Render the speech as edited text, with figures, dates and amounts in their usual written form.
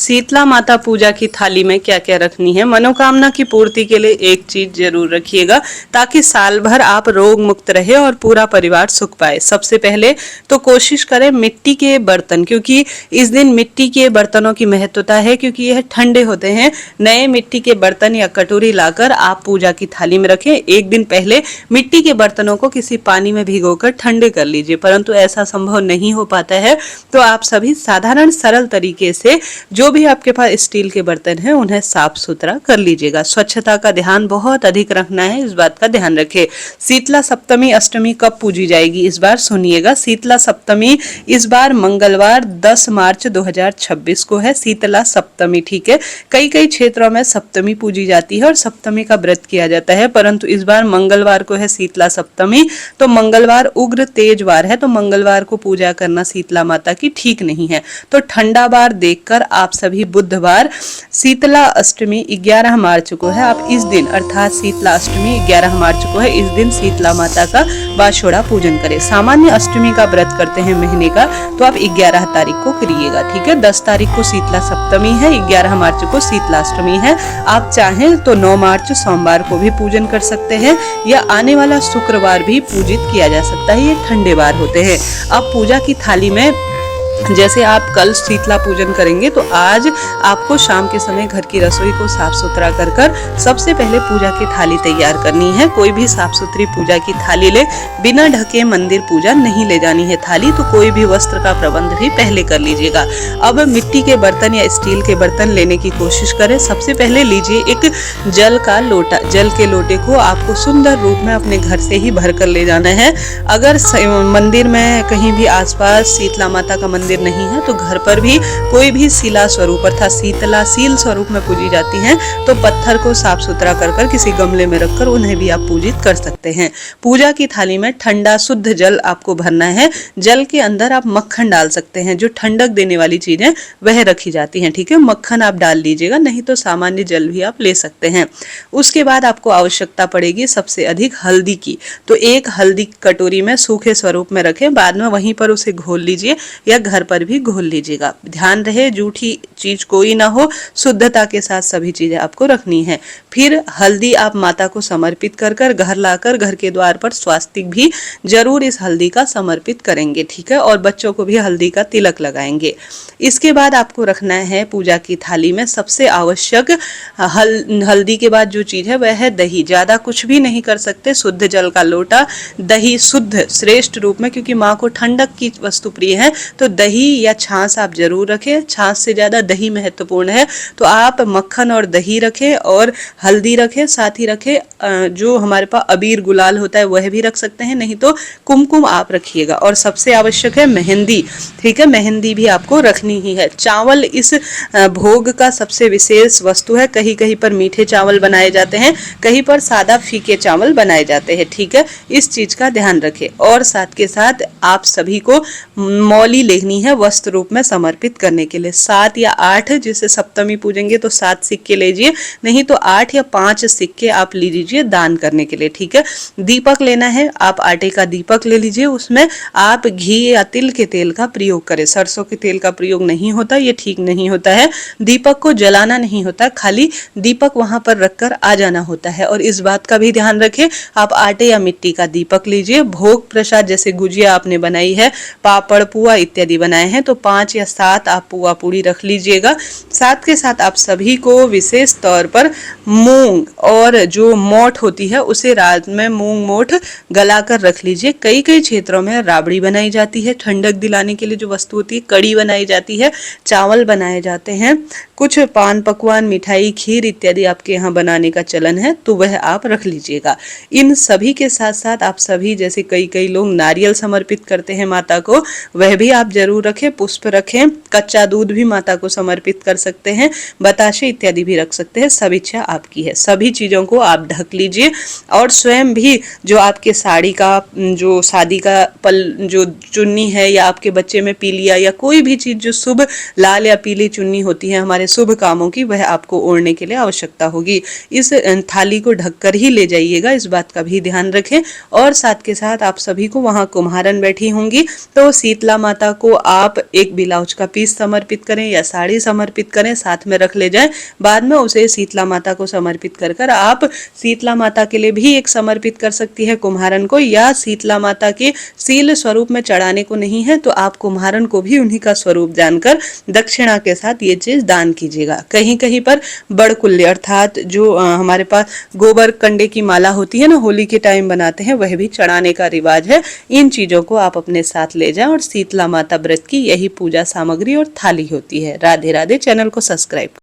शीतला माता पूजा की थाली में क्या क्या रखनी है। मनोकामना की पूर्ति के लिए एक चीज जरूर रखिएगा ताकि साल भर आप रोग मुक्त रहे और पूरा परिवार सुख पाए। सबसे पहले तो कोशिश करें मिट्टी के बर्तन, क्योंकि इस दिन मिट्टी के बर्तनों की महत्वता है, क्योंकि यह ठंडे होते हैं। नए मिट्टी के बर्तन या कटोरी लाकर आप पूजा की थाली में रखें। एक दिन पहले मिट्टी के बर्तनों को किसी पानी में भिगोकर ठंडे कर लीजिए, परंतु ऐसा संभव नहीं हो पाता है तो आप सभी साधारण सरल तरीके से जो भी आपके पास स्टील के बर्तन हैं उन्हें साफ सुथरा कर लीजिएगा। स्वच्छता का ध्यान बहुत अधिक रखना है, इस बात का ध्यान रखें। शीतला सप्तमी अष्टमी कब पूजी जाएगी इस बार सुनिएगा। शीतला सप्तमी इस बार मंगलवार 10 मार्च 2026 को है शीतला सप्तमी, ठीक है। कई कई क्षेत्रों में सप्तमी पूजी जाती है और सप्तमी का व्रत किया जाता है, परंतु इस बार मंगलवार को है शीतला सप्तमी। तो मंगलवार उग्र तेज वार है, तो मंगलवार को पूजा करना शीतला माता की ठीक नहीं है। तो ठंडा वार देखकर आप सभी बुधवार शीतला अष्टमी 11 मार्च को है, आप इस दिन अर्थात शीतला अष्टमी 11 मार्च को है, इस दिन शीतला माता का वाषोड़ा पूजन करें। सामान्य अष्टमी का व्रत करते हैं महीने का तो आप 11 तारीख को करिएगा, ठीक है। 10 तारीख को शीतला सप्तमी है, 11 मार्च को शीतला अष्टमी है। आप चाहें तो 9 मार्च सोमवार को भी पूजन कर सकते हैं या आने वाला शुक्रवार भी पूजित किया जा सकता है, ये ठंडे वार होते हैं। अब पूजा की थाली में जैसे आप कल शीतला पूजन करेंगे तो आज आपको शाम के समय घर की रसोई को साफ सुथरा कर कर सबसे पहले पूजा की थाली तैयार करनी है। कोई भी साफ सुथरी पूजा की थाली ले, बिना ढके मंदिर पूजा नहीं ले जानी है थाली, तो कोई भी वस्त्र का प्रबंध भी पहले कर लीजिएगा। अब मिट्टी के बर्तन या स्टील के बर्तन लेने की कोशिश करें। सबसे पहले लीजिए एक जल का लोटा। जल के लोटे को आपको सुंदर रूप में अपने घर से ही भर कर ले जाना है। अगर मंदिर में कहीं भी आसपास शीतला माता का मंदिर नहीं है तो घर पर भी कोई भी शिला स्वरूप अर्थात शीतला शील स्वरूप में पूजी जाती हैं, तो पत्थर को साफ सुथरा कर किसी गमले में रखकर उन्हें भी आप पूजित कर सकते हैं। पूजा की थाली में ठंडा शुद्ध जल आपको भरना है। जल के अंदर आप मक्खन डाल सकते हैं, जो ठंडक देने वाली चीजें वह रखी जाती हैं, ठीक है। मक्खन आप डाल लीजिएगा, नहीं तो सामान्य जल भी आप ले सकते हैं। उसके बाद आपको आवश्यकता पड़ेगी सबसे अधिक हल्दी की, तो एक हल्दी कटोरी में सूखे स्वरूप में रखें, बाद में वहीं पर उसे घोल लीजिए या घर पर भी घोल लीजिएगा। ध्यान रहे जूठी चीज कोई ना हो, शुद्धता के साथ सभी चीजें आपको रखनी है। फिर हल्दी आप माता को समर्पित कर घर लाकर घर के द्वार पर स्वास्तिक भी जरूर इस हल्दी का समर्पित करेंगे, ठीक है, और बच्चों को भी हल्दी का तिलक लगाएंगे। इसके बाद आपको रखना है पूजा की थाली में सबसे आवश्यक हल्दी के बाद जो चीज है वह है दही। ज्यादा कुछ भी नहीं कर सकते, शुद्ध जल का लोटा, दही शुद्ध श्रेष्ठ रूप में, क्योंकि माँ को ठंडक की वस्तु प्रिय है, तो दही या छाछ आप जरूर रखें। छाछ से ज्यादा दही महत्वपूर्ण है, तो आप मक्खन और दही रखें और हल्दी रखें, साथ ही रखें जो हमारे पास अबीर गुलाल होता है वह भी रख सकते हैं, नहीं तो कुमकुम आप रखिएगा। और सबसे आवश्यक है मेहंदी, ठीक है, मेहंदी भी आपको रखनी ही है। चावल इस भोग का सबसे विशेष वस्तु है। कहीं कहीं पर मीठे चावल बनाए जाते हैं, कहीं पर सादा फीके चावल बनाए जाते हैं, ठीक है, इस चीज का ध्यान रखें। और साथ के साथ आप सभी को मौली लेनी है वस्त्र रूप में समर्पित करने के लिए। 7 या 8, जिसे सप्तमी पूजेंगे तो 7 सिक्के लीजिए, नहीं तो 8 या 5 सिक्के आप ले लीजिए दान करने के लिए, ठीक है। दीपक लेना है, आप आटे का दीपक ले लीजिए, उसमें आप घी या तिल के तेल का प्रयोग करें। सरसों के तेल का प्रयोग नहीं होता, ये ठीक नहीं होता है। दीपक को जलाना नहीं होता, खाली दीपक वहां पर रखकर आ जाना होता है। और इस बात का भी ध्यान रखें, आप आटे या मिट्टी का दीपक लीजिए। भोग प्रसाद जैसे गुजिया आपने बनाई है, पापड़ पुआ इत्यादि बनाए हैं, तो 5 या 7 आप पुआ पूड़ी रख लीजिएगा। साथ के साथ आप सभी को विशेष तौर पर मूंग और जो मोठ होती है उसे रात में मूंग मोठ गलाकर रख लीजिए। कई कई क्षेत्रों में राबड़ी बनाई जाती है, ठंडक दिलाने के लिए जो वस्तु होती है, कड़ी बनाई जाती है, चावल बनाए जाते हैं, कुछ पान पकवान मिठाई खीर इत्यादि आपके यहाँ बनाने का चलन है, तो वह आप रख लीजिएगा। इन सभी के साथ साथ आप सभी जैसे कई कई लोग नारियल समर्पित करते हैं माता को, वह भी आप जरूर रखें। पुष्प रखें, कच्चा दूध भी माता को समर्पित कर सकते हैं, बताशे इत्यादि भी रख सकते हैं, सब इच्छा आपकी है। सभी चीजों को आप ढक लीजिए और स्वयं भी जो आपके साड़ी का जो शादी का जो चुन्नी है या आपके बच्चे में पीलिया या कोई भी चीज जो शुभ लाल या पीली चुन्नी होती है हमारे शुभ कामों की, वह आपको ओढ़ने के लिए आवश्यकता होगी। इस थाली को ढककर ही ले जाइएगा, इस बात का भी ध्यान रखें। और साथ के साथ आप सभी को वहां कुम्हारन बैठी होंगी, तो शीतला माता को आप एक ब्लाउज का पीस समर्पित करें या साड़ी समर्पित करें, साथ में रख ले जाएं, बाद में उसे शीतला माता को समर्पित कर कर आप शीतला माता के लिए भी एक समर्पित कर सकती है कुम्हारन को, या शीतला माता के सील स्वरूप में चढ़ाने को नहीं है तो आप कुम्हारन को भी उन्हीं का स्वरूप जानकर दक्षिणा के साथ ये चीज दान कीजिएगा। कहीं कहीं पर बड़कुल्ले अर्थात जो हमारे पास गोबर कंडे की माला होती है ना, होली के टाइम बनाते हैं, वह भी चढ़ाने का रिवाज है। इन चीजों को आप अपने साथ ले जाएं। और शीतला माता व्रत की यही पूजा सामग्री और थाली होती है। राधे राधे। चैनल को सब्सक्राइब